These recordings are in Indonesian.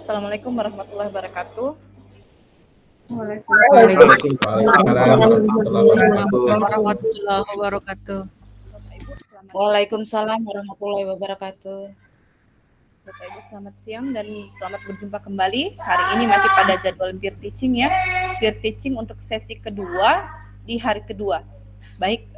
Assalamualaikum warahmatullahi wabarakatuh. Warahmatullahi wabarakatuh. Waalaikumsalam warahmatullahi wabarakatuh. Bapak Ibu selamat siang dan selamat berjumpa kembali. Hari ini masih pada jadwal peer teaching ya. Peer teaching untuk sesi kedua di hari kedua. Baik,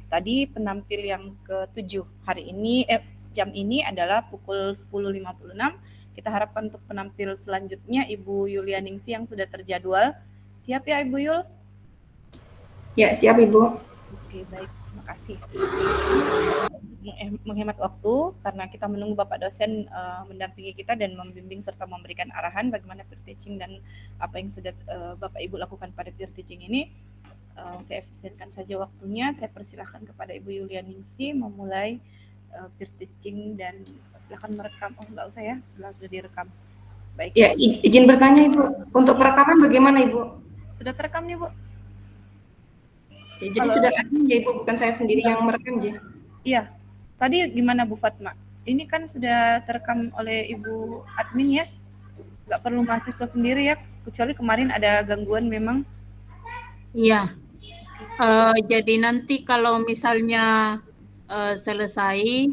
tadi penampil yang ke-7 hari ini jam ini adalah pukul 10.56. Kita harapkan untuk penampil selanjutnya Ibu Yulianingsi yang sudah terjadwal. Siap ya Ibu Yul? Ya, siap Ibu. Oke, baik. Terima kasih. Menghemat waktu karena kita menunggu Bapak dosen mendampingi kita dan membimbing serta memberikan arahan bagaimana peer teaching dan apa yang sudah Bapak Ibu lakukan pada peer teaching ini. Saya efisienkan saja waktunya. Saya persilahkan kepada Ibu Yulianingsi memulai peer teaching dan silakan merekam. Oh, enggak usah ya, sudah direkam. Baik. Ya, izin bertanya Ibu, untuk perekaman bagaimana Ibu? Sudah terekam nih Bu? Ya, jadi sudah admin ya Ibu, bukan saya sendiri yang merekam ya? Iya. Tadi gimana Bu Fatma? Ini kan sudah terekam oleh Ibu admin ya? Nggak perlu mahasiswa sendiri ya, kecuali kemarin ada gangguan memang. Iya. Jadi nanti kalau misalnya selesai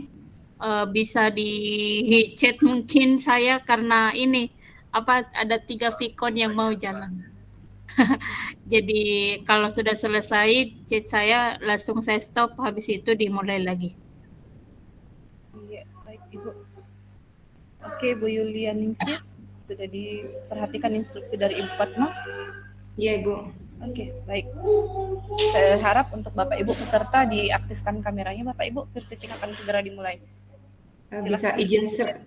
bisa di chat mungkin saya karena ini ada 3 Vicon yang mau jalan. Jadi kalau sudah selesai chat saya langsung saya stop, habis itu dimulai lagi. Iya, baik Ibu. Oke, Bu Yulianingsi, sudah diperhatikan instruksi dari Ibu Fatma? Iya Ibu. Oke, baik. Saya harap untuk Bapak Ibu peserta diaktifkan kameranya. Bapak Ibu, peer teaching akan segera dimulai. Bisa izin share?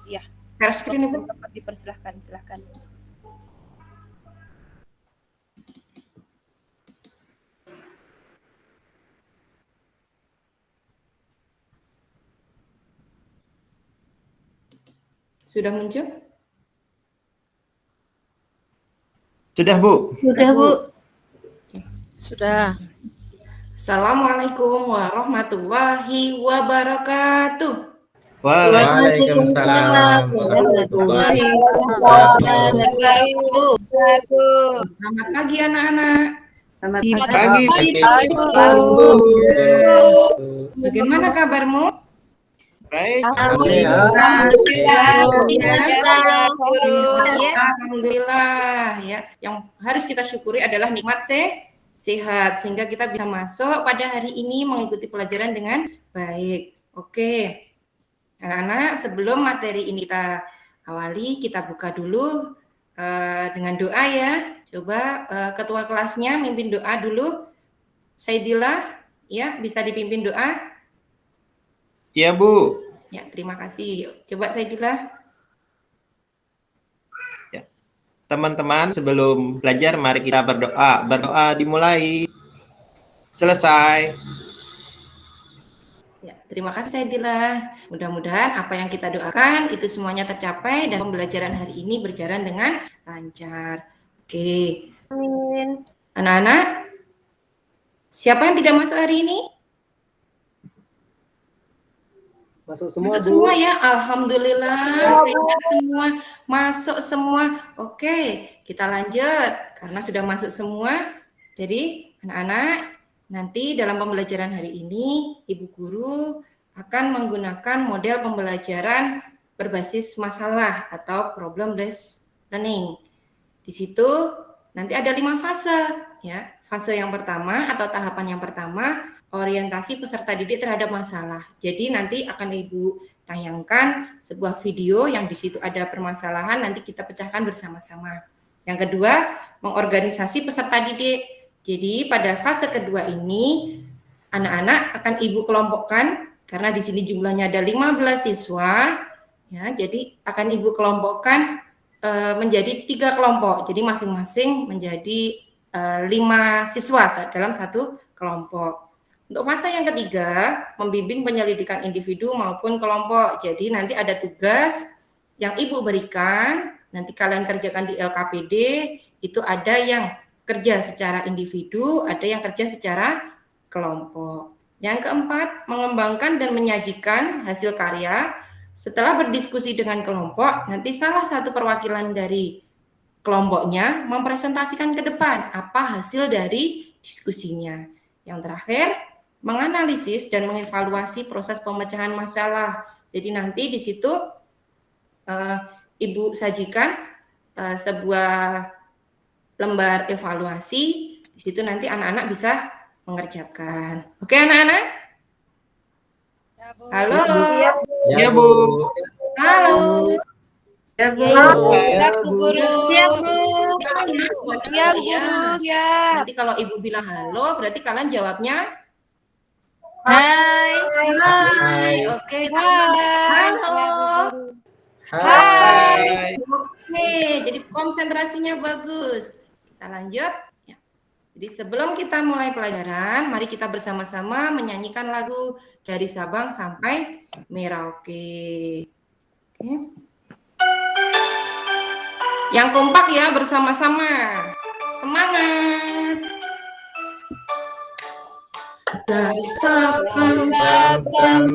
Iya. Share screen Ibu. Dapat dipersilahkan, silahkan. Sudah muncul? Sudah Bu. Sudah Bu. Sudah. Assalamualaikum warahmatullahi wabarakatuh. Waalaikumsalam warahmatullahi wabarakatuh. Selamat pagi anak-anak. Selamat pagi. Bu. Bagaimana kabarmu? Baik. Alhamdulillah ya. Yang harus kita syukuri adalah nikmat sehat sehingga kita bisa masuk pada hari ini mengikuti pelajaran dengan baik. Oke. Anak-anak, sebelum materi ini kita awali, kita buka dulu dengan doa ya. Coba ketua kelasnya mimpin doa dulu. Saidillah, ya, bisa dipimpin doa? Iya, Bu. Ya, terima kasih. Coba Saidillah. Ya. Teman-teman, sebelum belajar mari kita berdoa. Berdoa dimulai. Selesai. Ya, terima kasih Saidillah. Mudah-mudahan apa yang kita doakan itu semuanya tercapai dan pembelajaran hari ini berjalan dengan lancar. Oke. Amin. Anak-anak, siapa yang tidak masuk hari ini? Masuk semua, Bu. Semua ya, alhamdulillah, sehat semua, masuk semua. Oke, kita lanjut karena sudah masuk semua. Jadi, anak-anak, nanti dalam pembelajaran hari ini, Ibu Guru akan menggunakan model pembelajaran berbasis masalah atau problem-based learning. Di situ nanti ada 5 fase, ya. Fase yang pertama atau tahapan yang pertama, orientasi peserta didik terhadap masalah. Jadi nanti akan Ibu tayangkan sebuah video yang di situ ada permasalahan, nanti kita pecahkan bersama-sama. Yang kedua, mengorganisasi peserta didik. Jadi pada fase kedua ini, anak-anak akan Ibu kelompokkan, karena di sini jumlahnya ada 15 siswa, ya, jadi akan Ibu kelompokkan menjadi 3 kelompok. Jadi masing-masing menjadi 5 siswa dalam satu kelompok. Untuk fase yang ketiga, membimbing penyelidikan individu maupun kelompok. Jadi nanti ada tugas yang Ibu berikan, nanti kalian kerjakan di LKPD, itu ada yang kerja secara individu, ada yang kerja secara kelompok. Yang keempat, mengembangkan dan menyajikan hasil karya Setelah berdiskusi dengan kelompok, nanti salah satu perwakilan dari kelompoknya mempresentasikan ke depan apa hasil dari diskusinya. Yang terakhir, menganalisis dan mengevaluasi proses pemecahan masalah. Jadi nanti di situ Ibu sajikan sebuah lembar evaluasi. Di situ nanti anak-anak bisa mengerjakan. Oke, anak-anak? Halo. Ya, Bu. Halo. Ya, Bu. Ya, Bu. Guru. Siap, Bu. Ya, guru. Siap. Nanti kalau Ibu bilang halo, berarti kalian jawabnya Hai. hai. Oke. Halo. Hai. Oke, jadi konsentrasinya bagus. Kita lanjut. Ya. Jadi sebelum kita mulai pelajaran, mari kita bersama-sama menyanyikan lagu dari Sabang sampai Merauke. Oke. Yang kompak ya bersama-sama. Semangat. Dari Sabang sampai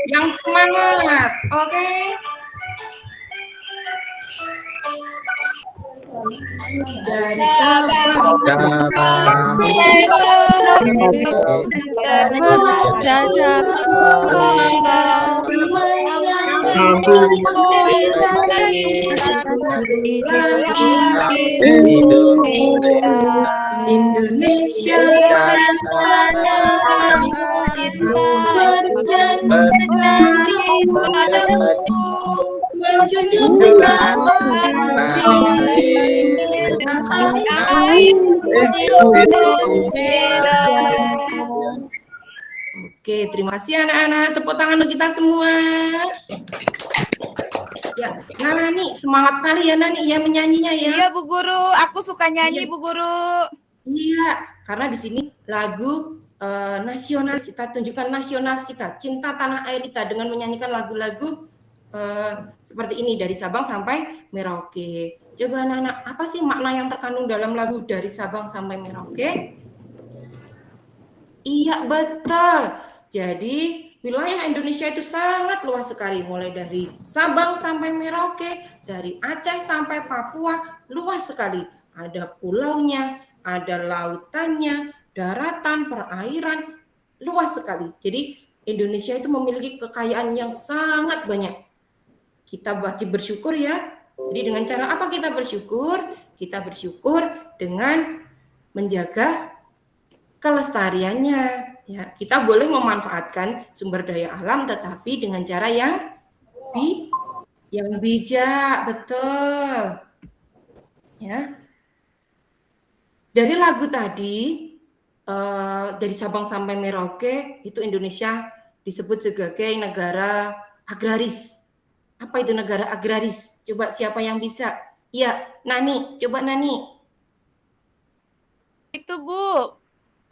yang semangat, oke? Dari Sabang Indonesia Oke, terima kasih anak-anak. Tepuk tangan untuk kita semua. Ya, Nani, semangat sekali ya Nani ya menyanyinya ya. Iya, Bu Guru. Aku suka nyanyi, Bu Guru. Iya, karena di sini lagu nasional kita tunjukkan nasional kita, cinta tanah air kita dengan menyanyikan lagu-lagu seperti ini dari Sabang sampai Merauke. Coba anak-anak, apa sih makna yang terkandung dalam lagu dari Sabang sampai Merauke? Iya, betul. Jadi wilayah Indonesia itu sangat luas sekali, mulai dari Sabang sampai Merauke, dari Aceh sampai Papua, luas sekali. Ada pulaunya, ada lautannya, daratan, perairan, luas sekali. Jadi Indonesia itu memiliki kekayaan yang sangat banyak. Kita wajib bersyukur ya. Jadi dengan cara apa kita bersyukur? Kita bersyukur dengan menjaga kelestariannya. Ya, kita boleh memanfaatkan sumber daya alam, tetapi dengan cara yang bijak, betul. Ya. Dari lagu tadi, dari Sabang sampai Merauke, itu Indonesia disebut sebagai negara agraris. Apa itu negara agraris? Coba siapa yang bisa? Iya, Nani. Coba Nani. Itu, Bu.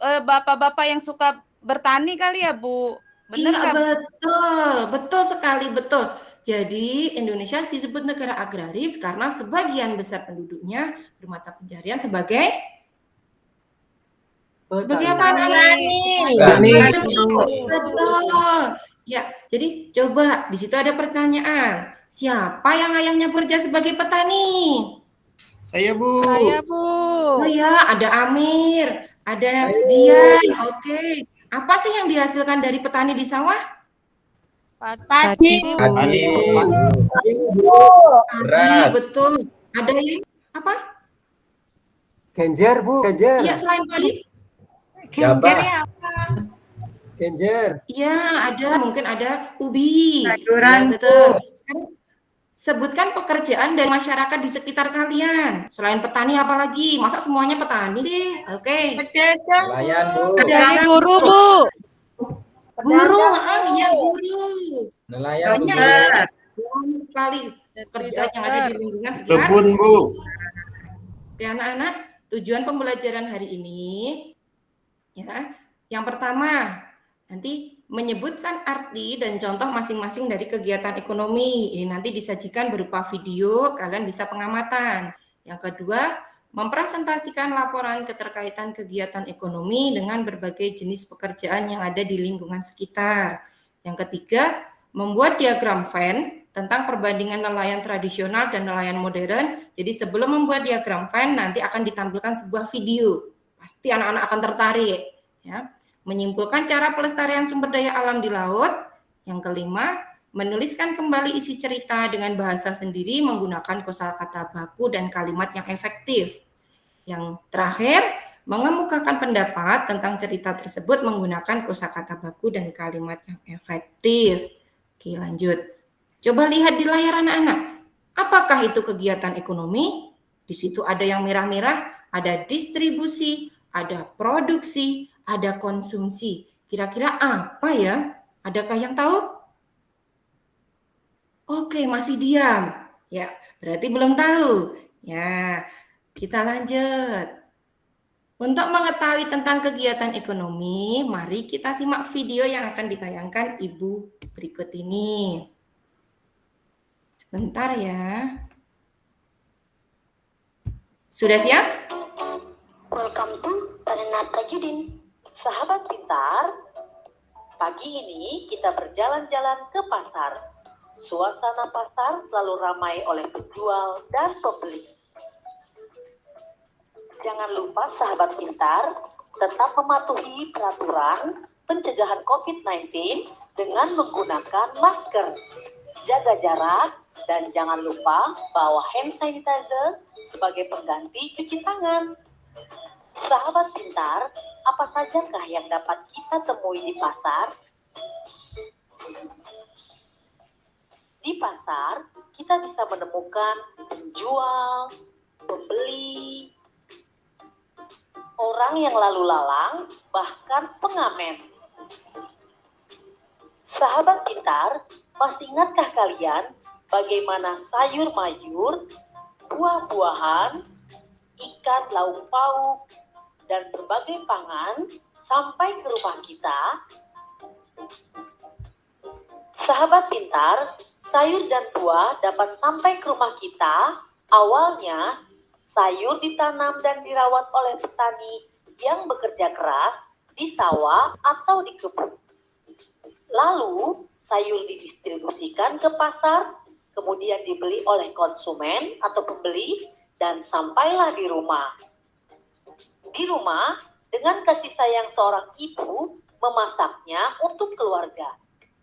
Bapak-bapak yang suka bertani kali ya, Bu? Benar Iya, nggak? betul. Betul sekali, betul. Jadi Indonesia disebut negara agraris karena sebagian besar penduduknya bermata pencarian sebagai apa Nani? Betul. Ya, jadi coba di situ ada pertanyaan. Siapa yang ayahnya bekerja sebagai petani? Saya, Bu. Oh ya, ada Amir, ada Dian. Oke. Apa sih yang dihasilkan dari petani di sawah? Padi. Padi, betul. Ada yang apa? Kenjer, Bu, kenjer. Iya, selain padi. Genjernya Kenjer. Iya, ada. Mungkin ada ubi. Sayuran. Ya, betul. Sekarang sebutkan pekerjaan dari masyarakat di sekitar kalian. Selain petani apa lagi? Masa semuanya petani sih? Oke. pedagang, Nelayan, Bu. Bu. Pedagang, guru, Bu. Guru, Dagang, iya Bu. guru. Nelayan, Bu. Banyak sekali pekerjaan yang ada di dokter. lingkungan sekitar. Kebun, Bu. Oke, anak-anak, tujuan pembelajaran hari ini, ya, yang pertama, nanti menyebutkan arti dan contoh masing-masing dari kegiatan ekonomi. Ini nanti disajikan berupa video, kalian bisa pengamatan. Yang kedua, mempresentasikan laporan keterkaitan kegiatan ekonomi dengan berbagai jenis pekerjaan yang ada di lingkungan sekitar. Yang ketiga, membuat diagram Venn tentang perbandingan nelayan tradisional dan nelayan modern. Jadi sebelum membuat diagram Venn, nanti akan ditampilkan sebuah video. Pasti anak-anak akan tertarik. Ya. Menyimpulkan cara pelestarian sumber daya alam di laut. Yang kelima, menuliskan kembali isi cerita dengan bahasa sendiri menggunakan kosakata baku dan kalimat yang efektif. Yang terakhir, mengemukakan pendapat tentang cerita tersebut menggunakan kosakata baku dan kalimat yang efektif. Oke, lanjut. Coba lihat di layar anak-anak. Apakah itu kegiatan ekonomi? Di situ ada yang merah-merah, ada distribusi, ada produksi, ada konsumsi. Kira-kira apa ya? Adakah yang tahu? Oke, masih diam. Ya, berarti belum tahu. Ya, kita lanjut. Untuk mengetahui tentang kegiatan ekonomi, mari kita simak video yang akan ditayangkan Ibu berikut ini. Sebentar ya. Sudah siap? Welcome to Talenat Tajudin. Sahabat pintar, pagi ini kita berjalan-jalan ke pasar. Suasana pasar selalu ramai oleh penjual dan pembeli. Jangan lupa sahabat pintar, tetap mematuhi peraturan pencegahan COVID-19 dengan menggunakan masker. Jaga jarak dan jangan lupa bawa hand sanitizer sebagai pengganti cuci tangan. Sahabat pintar, apa sajakah yang dapat kita temui di pasar? Di pasar, kita bisa menemukan penjual, pembeli, orang yang lalu lalang, bahkan pengamen. Sahabat pintar, masih ingatkah kalian bagaimana sayur mayur, buah-buahan, ikan lauk pauk, dan berbagai pangan sampai ke rumah kita? Sahabat pintar, sayur dan buah dapat sampai ke rumah kita. Awalnya, sayur ditanam dan dirawat oleh petani yang bekerja keras di sawah atau di kebun. Lalu, sayur didistribusikan ke pasar, kemudian dibeli oleh konsumen atau pembeli, dan sampailah di rumah. Di rumah, dengan kasih sayang seorang ibu, memasaknya untuk keluarga.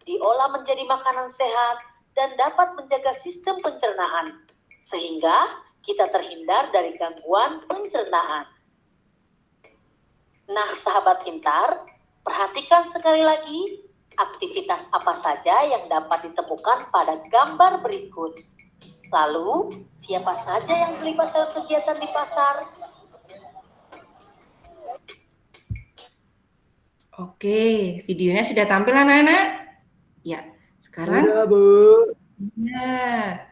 Diolah menjadi makanan sehat dan dapat menjaga sistem pencernaan, sehingga kita terhindar dari gangguan pencernaan. Nah, sahabat pintar, perhatikan sekali lagi aktivitas apa saja yang dapat ditemukan pada gambar berikut. Lalu, siapa saja yang terlibat dalam kegiatan di pasar? Oke, videonya sudah tampil anak-anak? Ya, sekarang Sudah, Bu. ya.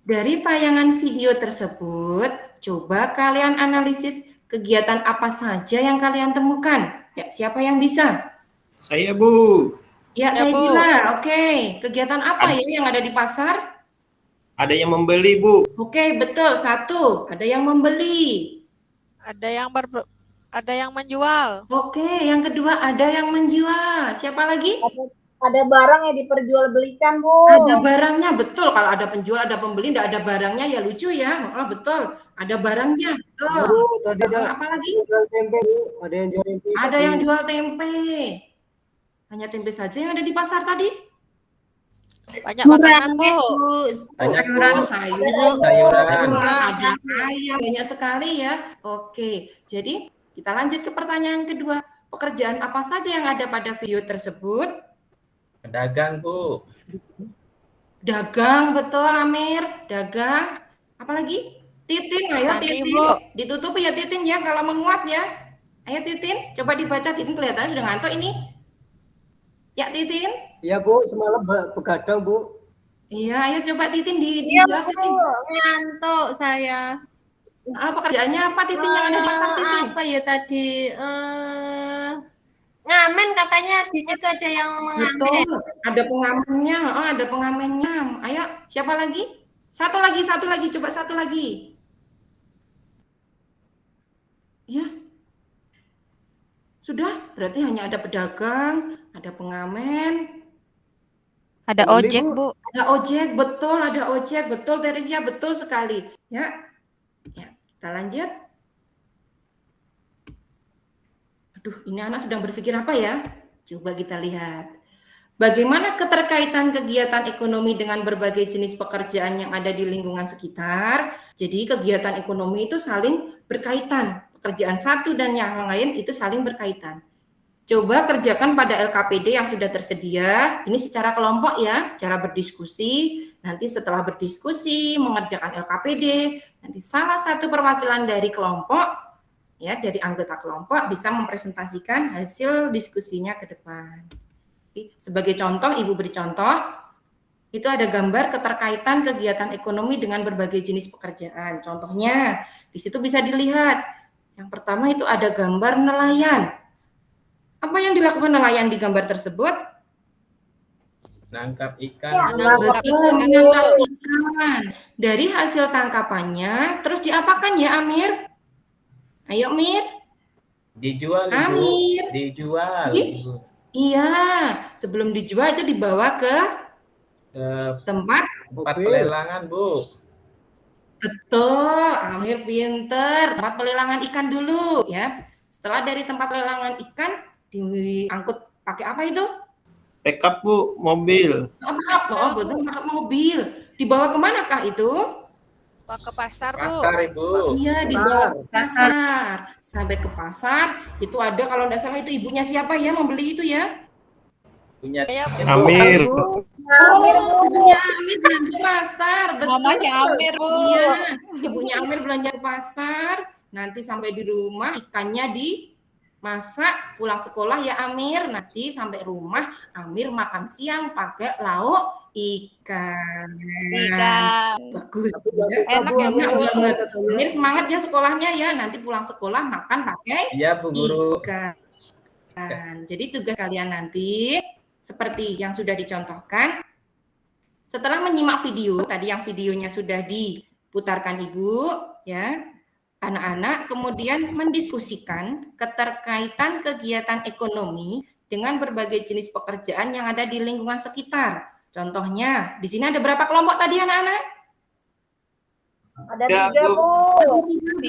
Dari tayangan video tersebut, coba kalian analisis kegiatan apa saja yang kalian temukan. Ya, siapa yang bisa? Saya, Bu. Ya, Ya, saya Bu. bila. Oke, kegiatan apa ya yang ada di pasar? Ada yang membeli, Bu. Oke, betul. Satu, ada yang membeli. Ada yang menjual. Oke, yang kedua ada yang menjual. Siapa lagi? Ada barang yang diperjualbelikan, Bu. Ada barangnya, betul. Kalau ada penjual, ada pembeli, tidak ada barangnya, ya lucu ya. Oh, betul. Ada barangnya, betul. Bu, tadi ada Apa lagi? jual tempe, Bu. Ada yang jual tempe. Ada yang jual tempe. Hanya tempe saja yang ada di pasar tadi? Banyak makanan, Bu. Banyak, Bu. Sayuran, Sayuran. ada ayam, banyak sekali ya. Oke, jadi kita lanjut ke pertanyaan kedua. Pekerjaan apa saja yang ada pada video tersebut? Pedagang, Bu. Dagang, betul Amir. Dagang. Apalagi? Titin, ayo Petani, Titin. Bu. Ditutup ya Titin ya, kalau menguap ya. Ayo Titin, coba dibaca. Titin kelihatannya sudah ngantuk ini. Ya Titin? Iya Bu, semalam begadang Bu. Iya, ayo coba Titin Iya, dijawab, Bu. Titin. Ngantuk saya. Pekerjaannya apa Titin yang ada di pasar Titin? Apa ya tadi? Ngamen katanya di situ ada yang mengamen. Betul, ada pengamennya, ada pengamennya. Ayo, siapa lagi? Satu lagi, coba satu lagi. Ya, sudah, berarti hanya ada pedagang, ada pengamen, Ada Pembeli, ojek, Bu. Bu. ada ojek, betul Teresia, betul sekali. Ya, kita lanjut. Aduh, ini anak sedang berpikir apa ya? Coba kita lihat. Bagaimana keterkaitan kegiatan ekonomi dengan berbagai jenis pekerjaan yang ada di lingkungan sekitar? Jadi kegiatan ekonomi itu saling berkaitan. Pekerjaan satu dan yang lain itu saling berkaitan. Coba kerjakan pada LKPD yang sudah tersedia. Ini secara kelompok ya, secara berdiskusi. Nanti setelah berdiskusi, mengerjakan LKPD, nanti salah satu perwakilan dari kelompok, ya dari anggota kelompok bisa mempresentasikan hasil diskusinya ke depan. Sebagai contoh, Ibu beri contoh, itu ada gambar keterkaitan kegiatan ekonomi dengan berbagai jenis pekerjaan. Contohnya, di situ bisa dilihat. Yang pertama itu ada gambar nelayan. Apa yang dilakukan nelayan di gambar tersebut? Nangkap ikan. Betul, menangkap ikan. Dari hasil tangkapannya, terus diapakan ya Amir? Ayo Mir. Dijual, Ibu. Amir. Dijual. Ih. Iya, sebelum dijual itu dibawa ke tempat pelelangan, Bu. Betul, Amir pinter. Tempat pelelangan ikan dulu ya. Setelah dari tempat pelelangan ikan diangkut pakai apa itu? Pickup Bu, mobil. Oh, betul, pakai mobil. Dibawa kemana kah itu? Ke pasar, Bu. Pasar, Ibu. Iya, dibawa ke pasar. Sampai ke pasar, itu ada kalau tidak salah itu ibunya siapa ya membeli itu ya? Punya Amir. Ibunya Amir belanja ke pasar. Betul. Mamanya Amir, Bu. Iya, ibunya Amir belanja ke pasar. Nanti sampai di rumah ikannya dimasak, pulang sekolah ya Amir. Nanti sampai rumah Amir makan siang pakai lauk ikan. Bagus. Enak ya, Bu. Banget. Amir semangat ya sekolahnya ya. Nanti pulang sekolah makan pakai Iya, Bu Guru. ikan. Jadi tugas kalian nanti seperti yang sudah dicontohkan. Setelah menyimak video, tadi yang videonya sudah diputarkan Ibu, ya, anak-anak kemudian mendiskusikan keterkaitan kegiatan ekonomi dengan berbagai jenis pekerjaan yang ada di lingkungan sekitar. Contohnya, di sini ada berapa kelompok tadi anak-anak? Ada 3, Bu.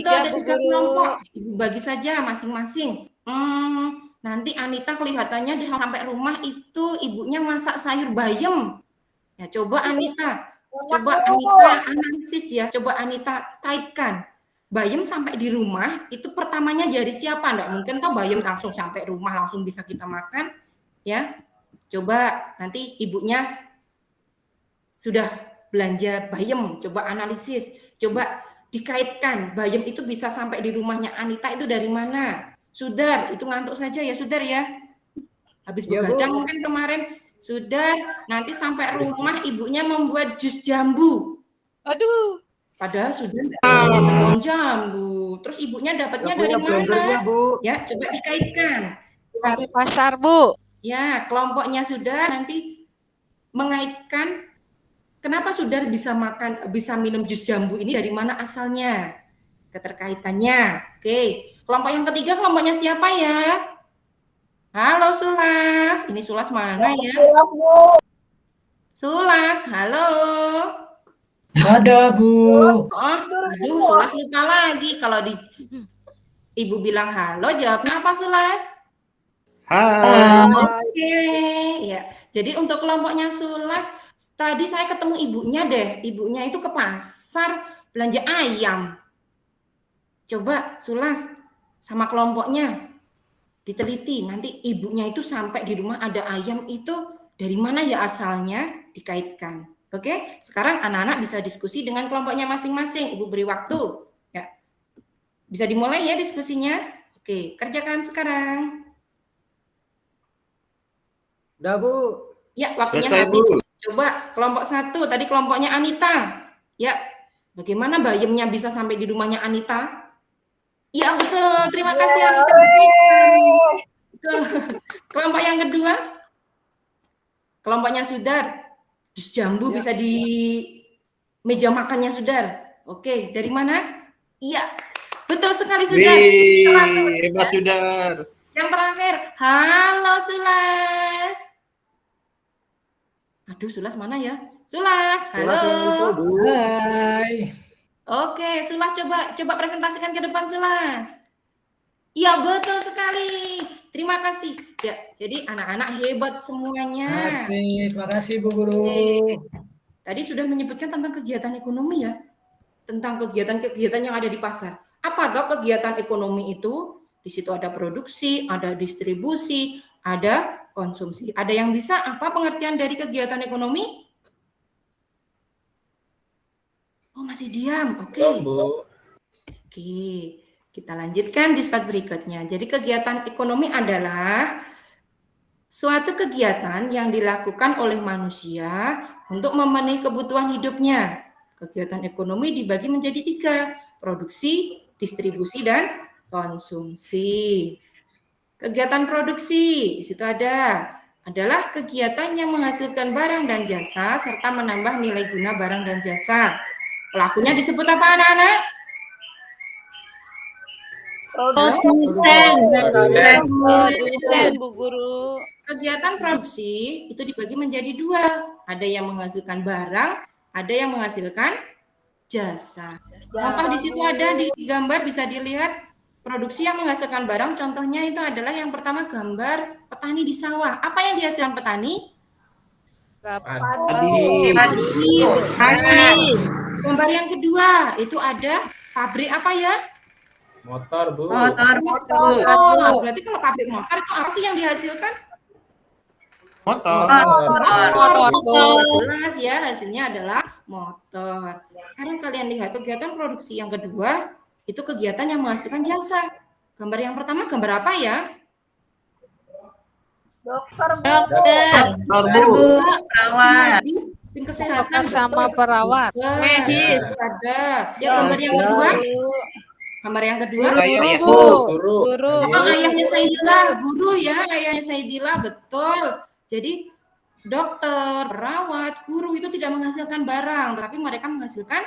Ada 3 kelompok. Ibu bagi saja masing-masing. Nanti Anita kelihatannya sampai rumah itu ibunya masak sayur bayam. Ya, coba Anita analisis ya. Coba Anita kaitkan. Bayam sampai di rumah itu pertamanya dari siapa? Nggak mungkin toh bayam langsung sampai rumah langsung bisa kita makan. Ya, coba nanti ibunya sudah belanja bayam. Coba analisis. Coba dikaitkan. Bayam itu bisa sampai di rumahnya Anita itu dari mana? Sudar, itu ngantuk saja ya Sudar ya. Habis begadang mungkin kemarin. Sudar, nanti sampai rumah ibunya membuat jus jambu. Aduh. Padahal sudah daun jambu. Terus ibunya dapatnya dari mana? Bu. Ya, coba dikaitkan. Dari pasar, Bu. Ya, kelompoknya Sudar nanti mengaitkan kenapa Sudar bisa minum jus jambu ini dari mana asalnya? Keterkaitannya. Oke. Kelompok yang ketiga kelompoknya siapa ya? Halo Sulas. Ini Sulas mana ya? Sulas, halo. Ada, Bu. Aduh, Sulas lupa lagi. Kalau Ibu bilang halo, jawabnya apa Sulas? Hai. Oke, ya. Jadi untuk kelompoknya Sulas, tadi saya ketemu ibunya deh. Ibunya itu ke pasar belanja ayam. Coba Sulas sama kelompoknya diteliti. Nanti ibunya itu sampai di rumah ada ayam itu dari mana ya asalnya, dikaitkan. Oke, sekarang anak-anak bisa diskusi dengan kelompoknya masing-masing. Ibu beri waktu. Ya. Bisa dimulai ya diskusinya. Oke, kerjakan sekarang. Udah, Bu. Ya, waktunya Selesai, habis. Bu. Coba kelompok 1, tadi kelompoknya Anita. Ya, bagaimana bayamnya bisa sampai di rumahnya Anita? Ya, betul. Terima kasih Anita. Betul. Kelompok yang kedua, kelompoknya Sudar. Jus jambu bisa di meja makannya Sudar. Oke, dari mana? Iya, betul sekali Sudar. Wih, hebat Sudar. Yang terakhir, halo Sulas. Aduh, Sulas mana ya? Sulas, halo. Sulas yang itu, Bu. Hai. Oke, Sulas coba presentasikan ke depan Sulas. Iya, betul sekali. Terima kasih. Ya, jadi anak-anak hebat semuanya. Terima kasih Bu Guru. Tadi sudah menyebutkan tentang kegiatan ekonomi ya. Tentang kegiatan-kegiatan yang ada di pasar. Apa toh kegiatan ekonomi itu? Di situ ada produksi, ada distribusi, ada konsumsi. Ada yang bisa apa pengertian dari kegiatan ekonomi? Oh, masih diam. Oke. Bu. Oke, kita lanjutkan di slide berikutnya. Jadi kegiatan ekonomi adalah suatu kegiatan yang dilakukan oleh manusia untuk memenuhi kebutuhan hidupnya. Kegiatan ekonomi dibagi menjadi 3, produksi, distribusi, dan konsumsi. Kegiatan produksi, di situ adalah kegiatan yang menghasilkan barang dan jasa serta menambah nilai guna barang dan jasa. Pelakunya disebut apa anak-anak? Produsen, Bu Guru. Kegiatan produksi itu dibagi menjadi 2. Ada yang menghasilkan barang, ada yang menghasilkan jasa. Contoh di situ ada di gambar bisa dilihat produksi yang menghasilkan barang. Contohnya itu adalah yang pertama gambar petani di sawah. Apa yang dihasilkan petani? Padi. Padi. Gambar yang kedua itu ada pabrik apa ya? Motor, Bu. Motor. Berarti kalau pabrik motor itu apa sih yang dihasilkan? Motor. Jelas ya, hasilnya adalah motor. Sekarang kalian lihat kegiatan produksi yang kedua itu kegiatan yang menghasilkan jasa. Gambar yang pertama gambar apa ya? Dokter, Bu. Motor, Bu. Perawat. Tim kesehatan sama perawat. Medis ada. Ya, gambar yang kedua. Gambar yang kedua. Guru. Oh, ayahnya Saidillah, guru ya, ayahnya Saidillah, betul. Jadi dokter, perawat, guru itu tidak menghasilkan barang, tapi mereka menghasilkan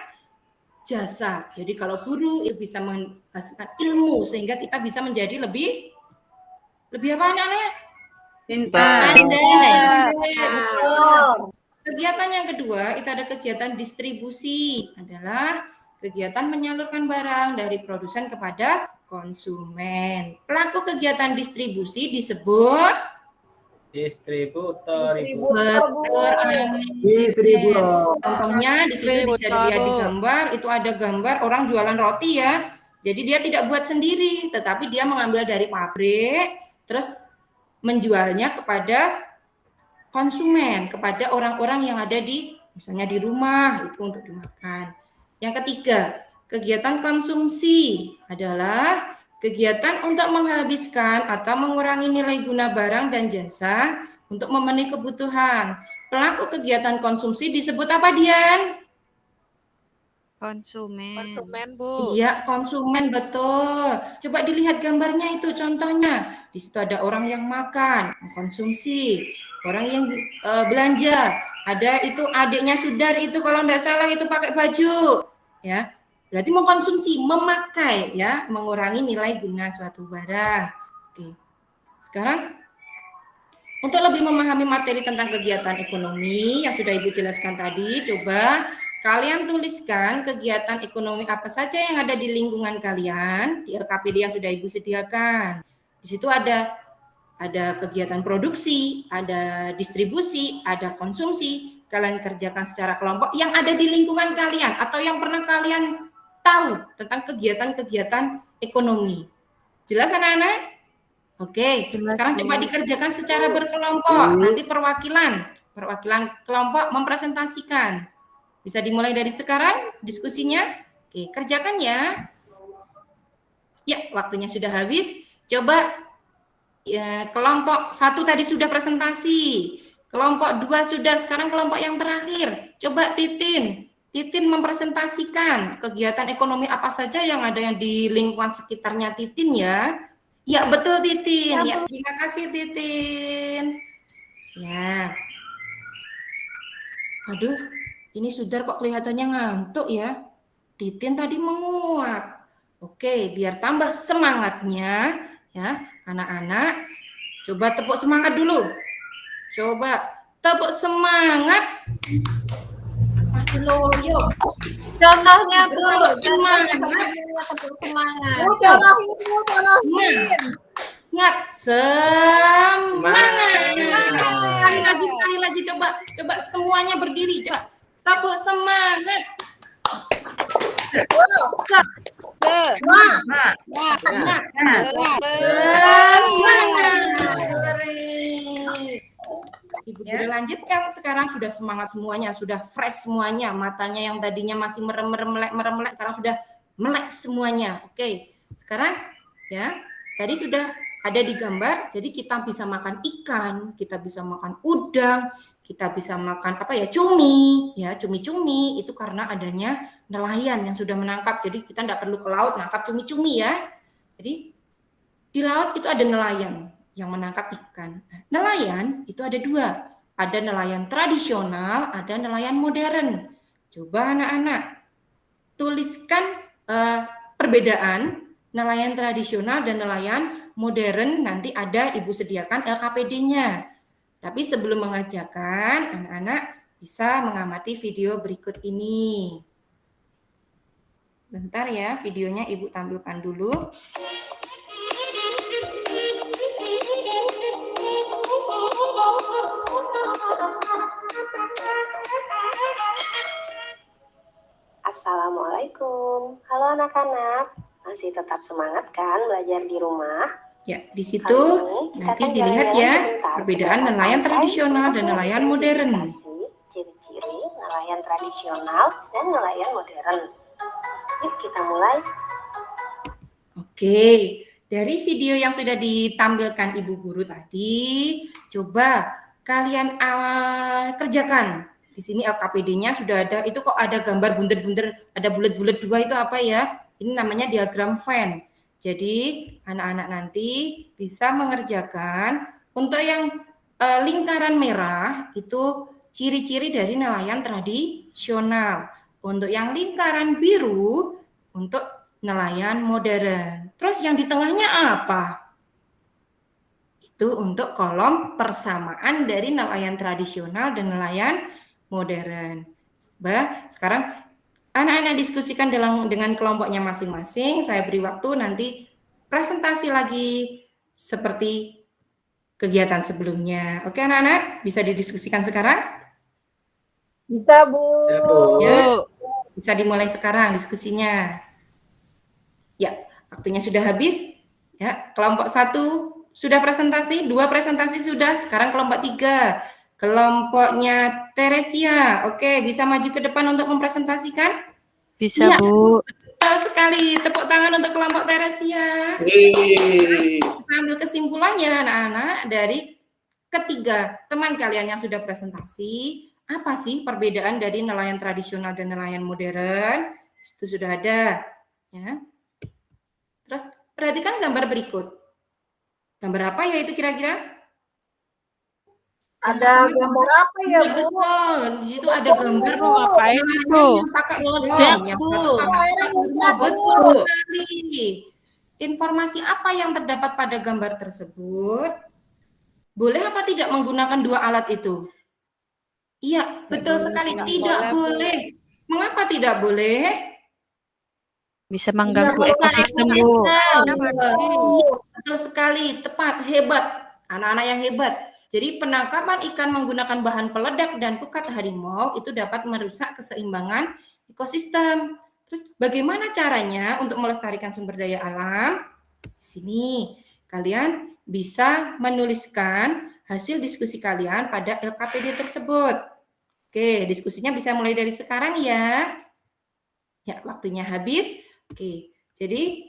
jasa. Jadi kalau guru itu bisa menghasilkan ilmu sehingga kita bisa menjadi lebih apa anak-anak? Pintar. Kegiatan yang kedua itu ada kegiatan distribusi, adalah kegiatan menyalurkan barang dari produsen kepada konsumen. Pelaku kegiatan distribusi disebut Distributor, Ibu. Distributor. Contohnya di sini bisa dilihat di gambar, itu ada gambar orang jualan roti ya. Jadi dia tidak buat sendiri, tetapi dia mengambil dari pabrik, terus menjualnya kepada konsumen, kepada orang-orang yang ada di misalnya di rumah itu untuk dimakan. Yang ketiga, kegiatan konsumsi adalah kegiatan untuk menghabiskan atau mengurangi nilai guna barang dan jasa untuk memenuhi kebutuhan. Pelaku kegiatan konsumsi disebut apa, Dian? Konsumen, Bu. Iya, konsumen, betul. Coba dilihat gambarnya itu contohnya. Di situ ada orang yang makan, konsumsi. Orang yang belanja. Ada itu adiknya Sudar itu kalau tidak salah itu pakai baju. Ya, berarti mengkonsumsi, memakai ya, mengurangi nilai guna suatu barang. Oke. Sekarang untuk lebih memahami materi tentang kegiatan ekonomi yang sudah Ibu jelaskan tadi, coba kalian tuliskan kegiatan ekonomi apa saja yang ada di lingkungan kalian di LKPD yang sudah Ibu sediakan. Di situ ada kegiatan produksi, ada distribusi, ada konsumsi. Kalian kerjakan secara kelompok yang ada di lingkungan kalian atau yang pernah kalian tahu tentang kegiatan-kegiatan ekonomi. Jelas anak-anak? Oke, sekarang coba dikerjakan secara berkelompok. Nanti perwakilan kelompok mempresentasikan. Bisa dimulai dari sekarang diskusinya. Oke, kerjakan ya. Ya, waktunya sudah habis. Coba Ya, kelompok 1 tadi sudah presentasi. Kelompok 2 sudah, sekarang kelompok yang terakhir. Coba Titin mempresentasikan kegiatan ekonomi apa saja yang ada yang di lingkungan sekitarnya Titin ya. Ya, betul Titin. Ya, terima kasih Titin. Ya. Aduh, ini Sudar kok kelihatannya ngantuk ya. Titin tadi menguap. Oke, biar tambah semangatnya ya, anak-anak. Coba tepuk semangat dulu. Coba tepuk semangat. Masih loyo. Contohnya Bu, Tepuk semangat. tepuk semangat. Ingat, semangat. Sekali lagi coba semuanya berdiri, coba. Tepuk semangat. Ibu Guru lanjutkan, sekarang sudah semangat semuanya, sudah fresh semuanya, matanya yang tadinya masih merem-merem sekarang sudah melek semuanya. Oke, sekarang ya tadi sudah ada di gambar, jadi kita bisa makan ikan, kita bisa makan udang, kita bisa makan apa ya, cumi itu karena adanya nelayan yang sudah menangkap. Jadi kita tidak perlu ke laut nangkap cumi-cumi ya. Jadi di laut itu ada nelayan yang menangkap ikan. Nelayan itu ada dua, ada nelayan tradisional, ada nelayan modern. Coba anak-anak tuliskan perbedaan nelayan tradisional dan nelayan modern. Nanti ada Ibu sediakan LKPD-nya. Tapi sebelum mengerjakan, anak-anak bisa mengamati video berikut ini. Bentar ya, videonya Ibu tampilkan dulu. Assalamualaikum. Halo anak-anak, masih tetap semangat kan belajar di rumah? Ya, di situ nanti dilihat ya perbedaan nelayan tradisional dan nelayan modern. Ciri-ciri nelayan tradisional dan nelayan modern. Yuk kita mulai. Oke, dari video yang sudah ditampilkan Ibu Guru tadi, coba kalian kerjakan. Di sini LKPD-nya sudah ada, itu kok ada gambar bunder-bunder, ada bulat-bulat dua, itu apa ya? Ini namanya diagram Venn. Jadi anak-anak nanti bisa mengerjakan untuk yang lingkaran merah itu ciri-ciri dari nelayan tradisional. Untuk yang lingkaran biru untuk nelayan modern. Terus yang di tengahnya apa? Itu untuk kolom persamaan dari nelayan tradisional dan nelayan modern. Sekarang anak-anak diskusikan dengan kelompoknya masing-masing. Saya beri waktu nanti presentasi lagi seperti kegiatan sebelumnya. Oke anak-anak, bisa didiskusikan sekarang? Bisa Bu. Ya, bisa dimulai sekarang diskusinya. Ya, waktunya sudah habis. Ya, kelompok 1 sudah presentasi, 2 presentasi sudah, sekarang kelompok 3. Kelompoknya Teresia, oke, bisa maju ke depan untuk mempresentasikan? Bisa, ya, Bu. Betul sekali, tepuk tangan untuk kelompok Teresia. Kita ambil kesimpulannya anak-anak dari ketiga teman kalian yang sudah presentasi. Apa sih perbedaan dari nelayan tradisional dan nelayan modern? Itu sudah ada. Ya. Terus perhatikan gambar berikut. Gambar apa ya itu kira-kira? Ada gambar apa ya, Bu? Betul. Di situ ada gambar Ngapain itu? Betul sekali. Informasi apa yang terdapat pada gambar tersebut? Boleh apa tidak menggunakan dua alat itu? Iya, betul sekali. Tidak boleh. Mengapa tidak boleh? Bisa mengganggu ekosistem, Bu. Betul sekali, tepat, hebat. Anak-anak yang hebat. Jadi penangkapan ikan menggunakan bahan peledak dan pukat harimau itu dapat merusak keseimbangan ekosistem. Terus bagaimana caranya untuk melestarikan sumber daya alam? Di sini kalian bisa menuliskan hasil diskusi kalian pada LKPD tersebut. Oke, diskusinya bisa mulai dari sekarang ya. Ya, waktunya habis. Oke, jadi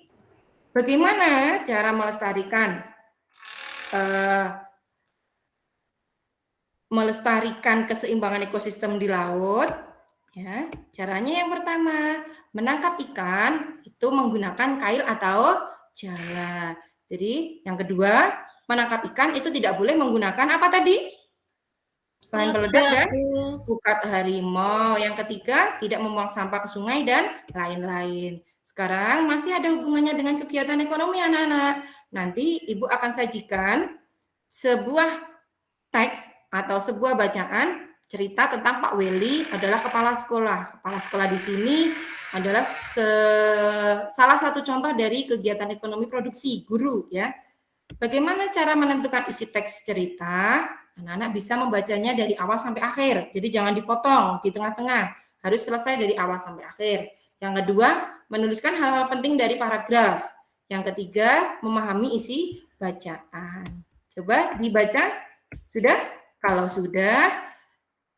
bagaimana cara melestarikan melestarikan keseimbangan ekosistem di laut, ya, caranya yang pertama, menangkap ikan itu menggunakan kail atau jala. Jadi yang kedua, menangkap ikan itu tidak boleh menggunakan apa tadi? Bahan peledak dan pukat harimau. Yang ketiga, tidak membuang sampah ke sungai dan lain-lain. Sekarang masih ada hubungannya dengan kegiatan ekonomi anak-anak. Nanti Ibu akan sajikan sebuah teks atau sebuah bacaan cerita tentang Pak Weli adalah kepala sekolah. Kepala sekolah di sini adalah salah satu contoh dari kegiatan ekonomi produksi guru, ya. Bagaimana cara menentukan isi teks cerita? Anak-anak bisa membacanya dari awal sampai akhir. Jadi jangan dipotong di tengah-tengah. Harus selesai dari awal sampai akhir. Yang kedua, menuliskan hal-hal penting dari paragraf. Yang ketiga, memahami isi bacaan. Coba dibaca. Sudah? Kalau sudah,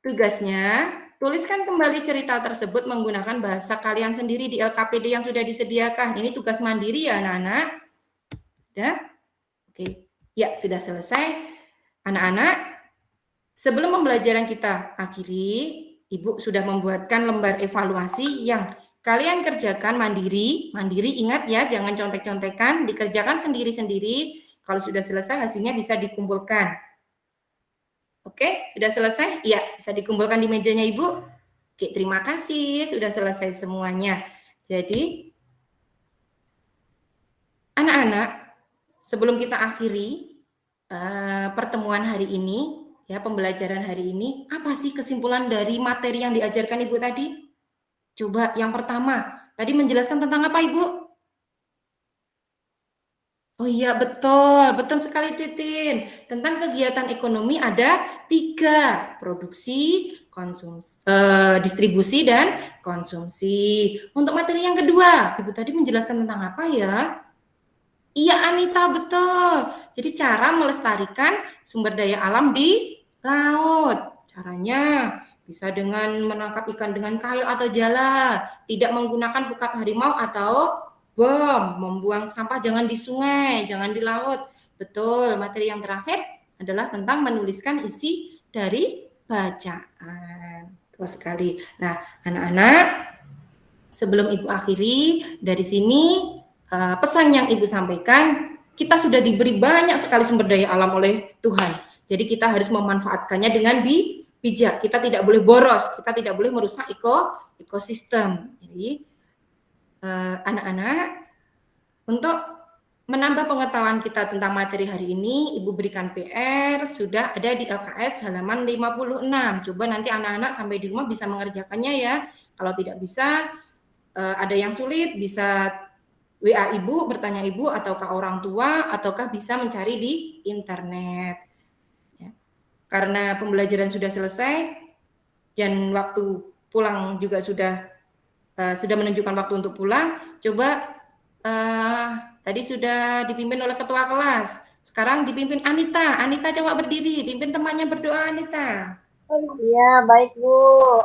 tugasnya tuliskan kembali cerita tersebut menggunakan bahasa kalian sendiri di LKPD yang sudah disediakan. Ini tugas mandiri ya anak-anak. Sudah? Oke. Ya, sudah selesai. Anak-anak, sebelum pembelajaran kita akhiri, Ibu sudah membuatkan lembar evaluasi yang kalian kerjakan mandiri. Mandiri, ingat ya, jangan contek-contekan, dikerjakan sendiri-sendiri. Kalau sudah selesai, hasilnya bisa dikumpulkan. Oke, sudah selesai? Iya, bisa dikumpulkan di mejanya Ibu. Oke, terima kasih, sudah selesai semuanya. Jadi, anak-anak, sebelum kita akhiri pertemuan hari ini, ya, pembelajaran hari ini, apa sih kesimpulan dari materi yang diajarkan Ibu tadi? Coba yang pertama, tadi menjelaskan tentang apa Ibu? Oh iya, betul sekali Titin. Tentang kegiatan ekonomi ada 3, produksi, konsumsi, distribusi, dan konsumsi. Untuk materi yang kedua, Ibu tadi menjelaskan tentang apa ya? Iya Anita, betul. Jadi cara melestarikan sumber daya alam di laut. Caranya bisa dengan menangkap ikan dengan kail atau jala, tidak menggunakan pukat harimau atau bom, membuang sampah jangan di sungai, jangan di laut. Betul, materi yang terakhir adalah tentang menuliskan isi dari bacaan. Betul sekali. Nah, anak-anak, sebelum Ibu akhiri, dari sini pesan yang Ibu sampaikan, kita sudah diberi banyak sekali sumber daya alam oleh Tuhan. Jadi kita harus memanfaatkannya dengan bijak. Kita tidak boleh boros, kita tidak boleh merusak ekosistem. Jadi anak-anak, untuk menambah pengetahuan kita tentang materi hari ini, Ibu berikan PR, sudah ada di LKS halaman 56. Coba nanti anak-anak sampai di rumah bisa mengerjakannya ya. Kalau tidak bisa, ada yang sulit, bisa WA Ibu, bertanya Ibu, ataukah orang tua, ataukah bisa mencari di internet. Ya. Karena pembelajaran sudah selesai, dan waktu pulang juga sudah menunjukkan waktu untuk pulang. Coba tadi sudah dipimpin oleh ketua kelas. Sekarang dipimpin Anita. Anita coba berdiri, pimpin temannya berdoa Anita. Iya, baik Bu.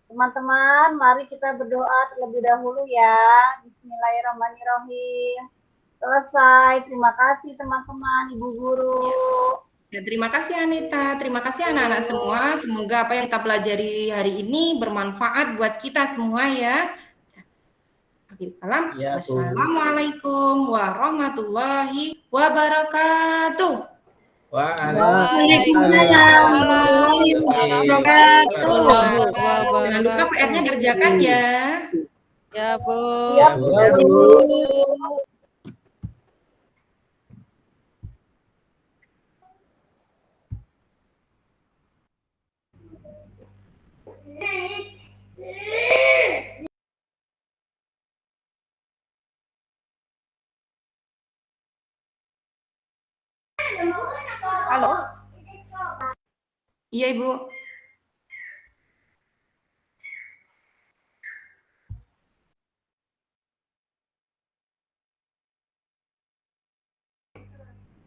Teman-teman, mari kita berdoa terlebih dahulu ya. Bismillahirrahmanirrahim. Selesai. Terima kasih teman-teman, Ibu Guru. Ya, terima kasih Anita, terima kasih anak-anak semua. Semoga apa yang kita pelajari hari ini bermanfaat buat kita semua ya. Akhir kalam, Ya, wassalamualaikum warahmatullahi wabarakatuh. Waalaikumsalam warahmatullahi wabarakatuh. Jangan lupa PR-nya dikerjakan ya. Ya, Bu. Siap, Bu. Halo. Iya Ibu.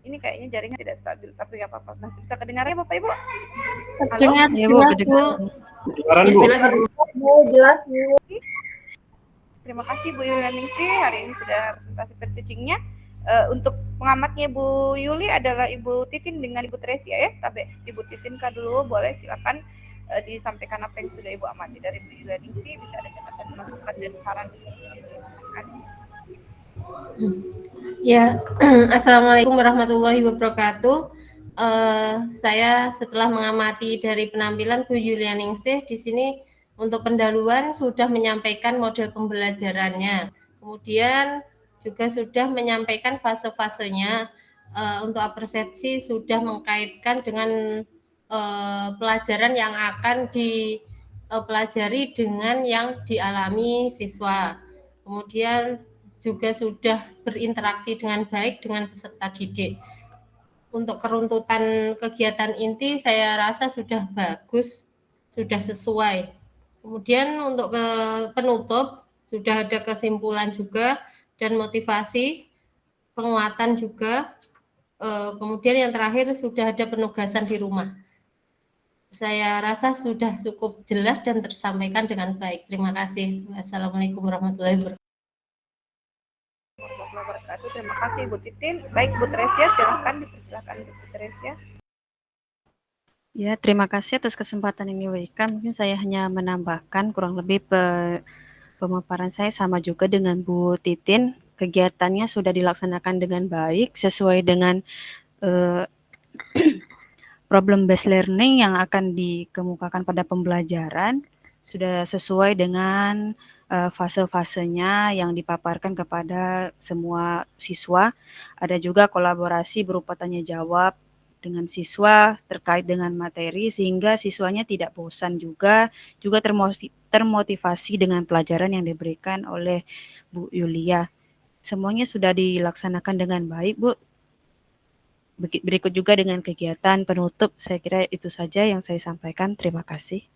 Ini kayaknya jaringan tidak stabil, tapi nggak apa-apa. Masih bisa kedengaran ya Bapak Ibu? Dengar Ya, Bu, jelas Bu. Kedengaran, Bu. Jelas Ibu. Bu, jelas Bu. Terima kasih Bu Yulianingsih, hari ini sudah presentasi peer teaching-nya. Untuk pengamatnya Bu Yuli adalah Ibu Titin dengan Ibu Tresia ya. Tabe Ibu Titin kah dulu, boleh silakan disampaikan apa yang sudah Ibu amati dari Bu Yulianingsih, bisa ada catatan, masukan dan saran. Silakan. Ya, Assalamualaikum warahmatullahi wabarakatuh. Saya setelah mengamati dari penampilan Bu Yulianingsih di sini untuk pendahuluan sudah menyampaikan model pembelajarannya, kemudian juga sudah menyampaikan fase-fasenya. Untuk persepsi sudah mengkaitkan dengan pelajaran yang akan dipelajari dengan yang dialami siswa. Kemudian juga sudah berinteraksi dengan baik dengan peserta didik. Untuk keruntutan kegiatan inti saya rasa sudah bagus, sudah sesuai. Kemudian untuk ke penutup sudah ada kesimpulan juga dan motivasi, penguatan juga. Kemudian yang terakhir sudah ada penugasan di rumah. Saya rasa sudah cukup jelas dan tersampaikan dengan baik. Terima kasih. Wassalamualaikum warahmatullahi wabarakatuh. Terima kasih Bu Titin. Baik Bu Tresia, silahkan dipersilakan Bu Tresia. Ya, terima kasih atas kesempatan yang diberikan. Mungkin saya hanya menambahkan kurang lebih pemaparan saya sama juga dengan Bu Titin. Kegiatannya sudah dilaksanakan dengan baik sesuai dengan problem based learning yang akan dikemukakan pada pembelajaran, sudah sesuai dengan fase-fasenya yang dipaparkan kepada semua siswa. Ada juga kolaborasi berupa tanya jawab dengan siswa terkait dengan materi sehingga siswanya tidak bosan juga termotivasi dengan pelajaran yang diberikan oleh Bu Yulia. Semuanya sudah dilaksanakan dengan baik, Bu. Berikut juga dengan kegiatan penutup, saya kira itu saja yang saya sampaikan. Terima kasih.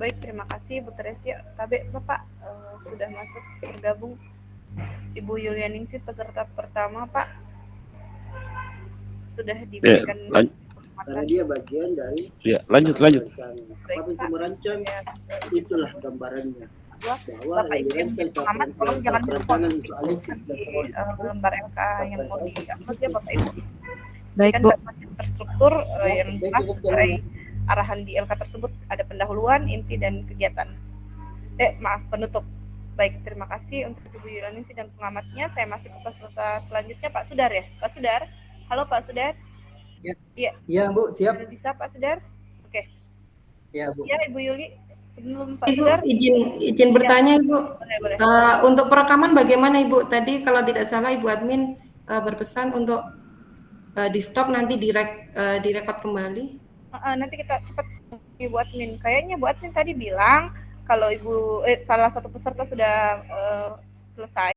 Baik, terima kasih Bu Tresia. Tabe Bapak sudah masuk bergabung. Ibu Yulianingsih peserta pertama Pak sudah diberikan karena dia bagian dari lanjut Baik, untuk merancang, itulah gambarannya. Bahwa Bapak Ibu yang menjadi pengamat, tolong jangan lupa di lembar LK yang mau di-upload ya Bapak Ibu. Baik Bu. Terstruktur yang jelas sesuai arahan di LK tersebut, ada pendahuluan, inti dan kegiatan. Penutup. Baik, terima kasih untuk Ibu Yulianingsih dan pengamatnya. Saya masih ke peserta selanjutnya Pak Sudar ya. Pak Sudar. Halo Pak Sudar. Ya Bu, siap. Sudah bisa Pak Sudar? Oke. Ya Bu. Ya Ibu Yuli, sebelum Pak Ibu, Sudar. izin bertanya Ibu. Boleh. Untuk perekaman bagaimana Ibu? Tadi kalau tidak salah Ibu admin berpesan untuk di stop nanti direkod kembali. Nanti kita cepat Ibu admin. Kayaknya Bu admin tadi bilang kalau salah satu peserta sudah selesai,